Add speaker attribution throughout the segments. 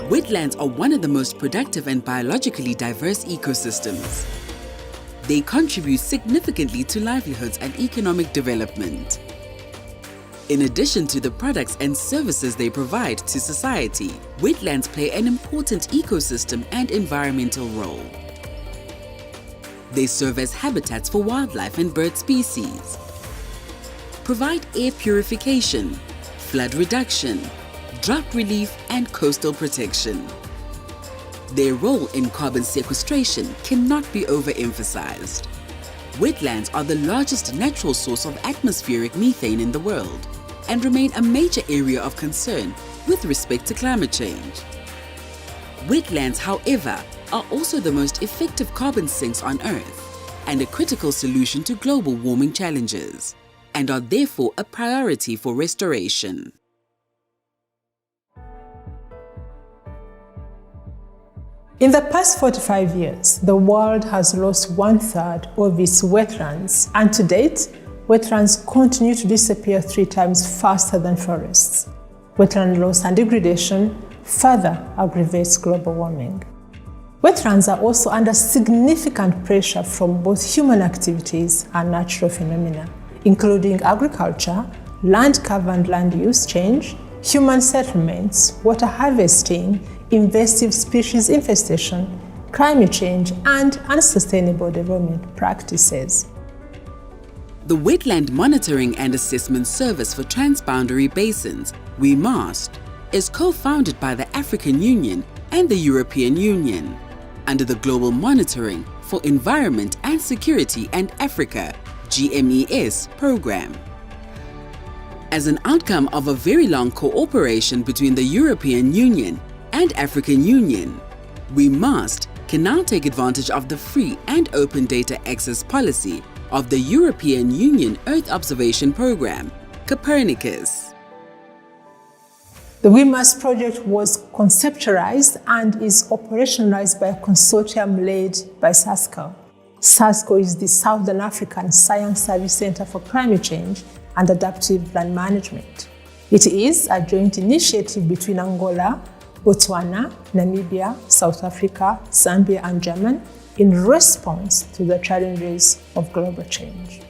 Speaker 1: Wetlands are one of the most productive and biologically diverse ecosystems. They contribute significantly to livelihoods and economic development. In addition to the products and services they provide to society, wetlands play an important ecosystem and environmental role. They serve as habitats for wildlife and bird species, provide air purification, flood reduction, drought relief, and coastal protection. Their role in carbon sequestration cannot be overemphasized. Wetlands are the largest natural source of atmospheric methane in the world and remain a major area of concern with respect to climate change. Wetlands, however, are also the most effective carbon sinks on Earth and a critical solution to global warming challenges, and are therefore a priority for restoration.
Speaker 2: In the past 45 years, the world has lost 1/3 of its wetlands, and to date, wetlands continue to disappear 3 times faster than forests. Wetland loss and degradation further aggravates global warming. Wetlands are also under significant pressure from both human activities and natural phenomena, including agriculture, land cover and land use change, human settlements, water harvesting, invasive species infestation, climate change, and unsustainable development practices.
Speaker 1: The Wetland Monitoring and Assessment Service for Transboundary Basins, WeMAST, is co-founded by the African Union and the European Union under the Global Monitoring for Environment and Security and Africa (GMES) program. As an outcome of a very long cooperation between the European Union and African Union, WeMAST can now take advantage of the free and open data access policy of the European Union Earth Observation Programme, Copernicus.
Speaker 2: The WeMAST project was conceptualized and is operationalized by a consortium led by SASSCAL. SASSCAL is the Southern African Science Service Center for Climate Change and Adaptive Land Management. It is a joint initiative between Angola, Botswana, Namibia, South Africa, Zambia, and Germany in response to the challenges of global change.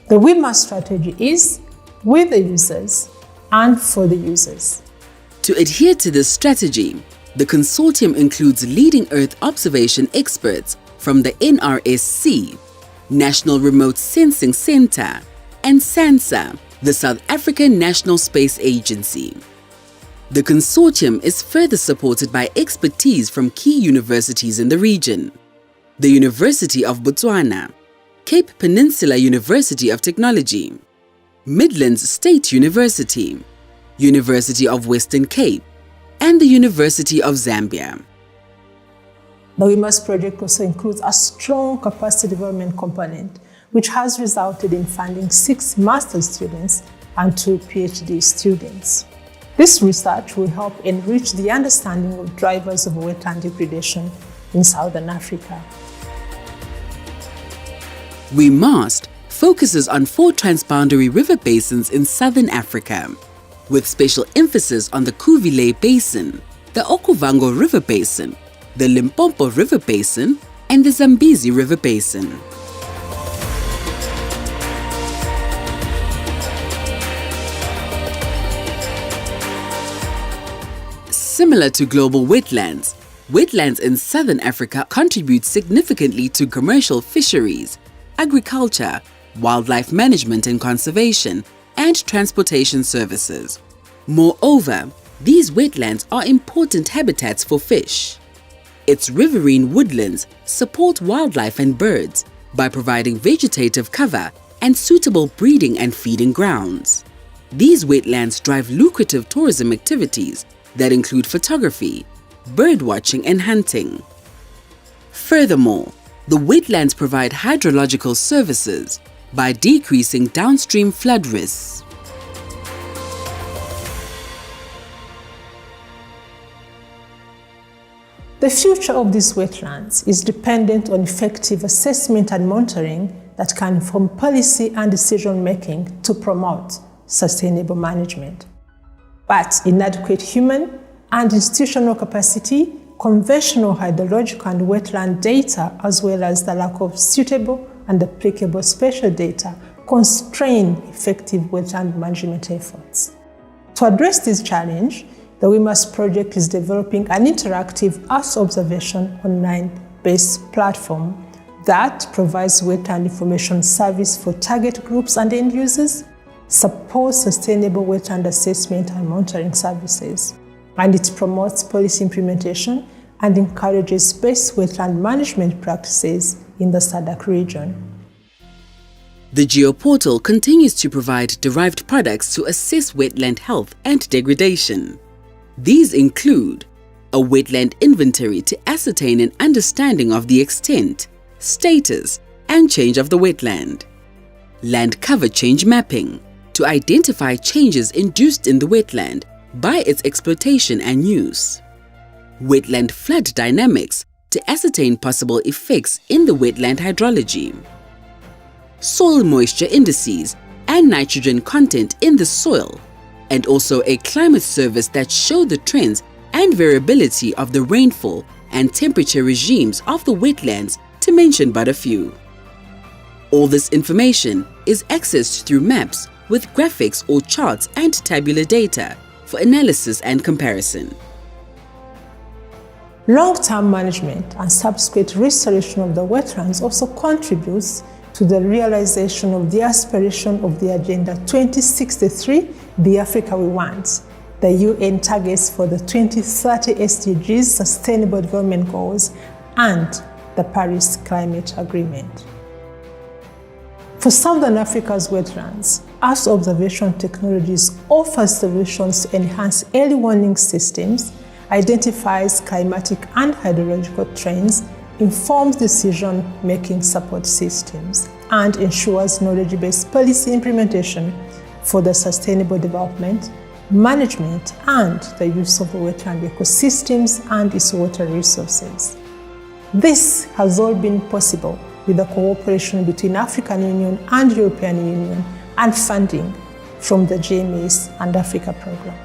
Speaker 2: The WeMAST strategy is with the users and for the users.
Speaker 1: To adhere to this strategy, the consortium includes leading Earth observation experts from the NRSC, National Remote Sensing Center, and SANSA, the South African National Space Agency. The consortium is further supported by expertise from key universities in the region: the University of Botswana, Cape Peninsula University of Technology, Midlands State University, University of Western Cape, and the University of Zambia.
Speaker 2: The WeMAST project also includes a strong capacity development component, which has resulted in funding 6 master's students and 2 PhD students. This research will help enrich the understanding of drivers of wetland degradation in Southern Africa.
Speaker 1: WeMAST focuses on 4 transboundary river basins in Southern Africa, with special emphasis on the Kuvile Basin, the Okavango River Basin, the Limpopo River Basin, and the Zambezi River Basin. Similar to global wetlands, wetlands in Southern Africa contribute significantly to commercial fisheries, agriculture, wildlife management and conservation, and transportation services. Moreover, these wetlands are important habitats for fish. Its riverine woodlands support wildlife and birds by providing vegetative cover and suitable breeding and feeding grounds. These wetlands drive lucrative tourism activities that include photography, birdwatching, and hunting. Furthermore, the wetlands provide hydrological services by decreasing downstream flood risks.
Speaker 2: The future of these wetlands is dependent on effective assessment and monitoring that can inform policy and decision-making to promote sustainable management. But inadequate human and institutional capacity, conventional hydrological and wetland data, as well as the lack of suitable and applicable spatial data, constrain effective wetland management efforts. To address this challenge, the WeMAST project is developing an interactive Earth observation online-based platform that provides wetland information service for target groups and end users, supports sustainable wetland assessment and monitoring services, and it promotes policy implementation and encourages best wetland management practices in the SADC region.
Speaker 1: The GeoPortal continues to provide derived products to assess wetland health and degradation. These include a wetland inventory to ascertain an understanding of the extent, status, and change of the wetland, land cover change mapping to identify changes induced in the wetland by its exploitation and use, wetland flood dynamics to ascertain possible effects in the wetland hydrology, soil moisture indices and nitrogen content in the soil, and also a climate service that show the trends and variability of the rainfall and temperature regimes of the wetlands, to mention but a few. All this information is accessed through maps with graphics or charts and tabular data for analysis and comparison.
Speaker 2: Long-term management and subsequent restoration of the wetlands also contributes to the realization of the aspiration of the Agenda 2063, the Africa we want, the UN targets for the 2030 SDGs Sustainable Development Goals, and the Paris Climate Agreement. For Southern Africa's wetlands, Earth observation technologies offer solutions to enhance early warning systems, identifies climatic and hydrological trends, informs decision-making support systems, and ensures knowledge-based policy implementation for the sustainable development, management, and the use of the wetland ecosystems and its water resources. This has all been possible with the cooperation between African Union and European Union and funding from the GMES and Africa program.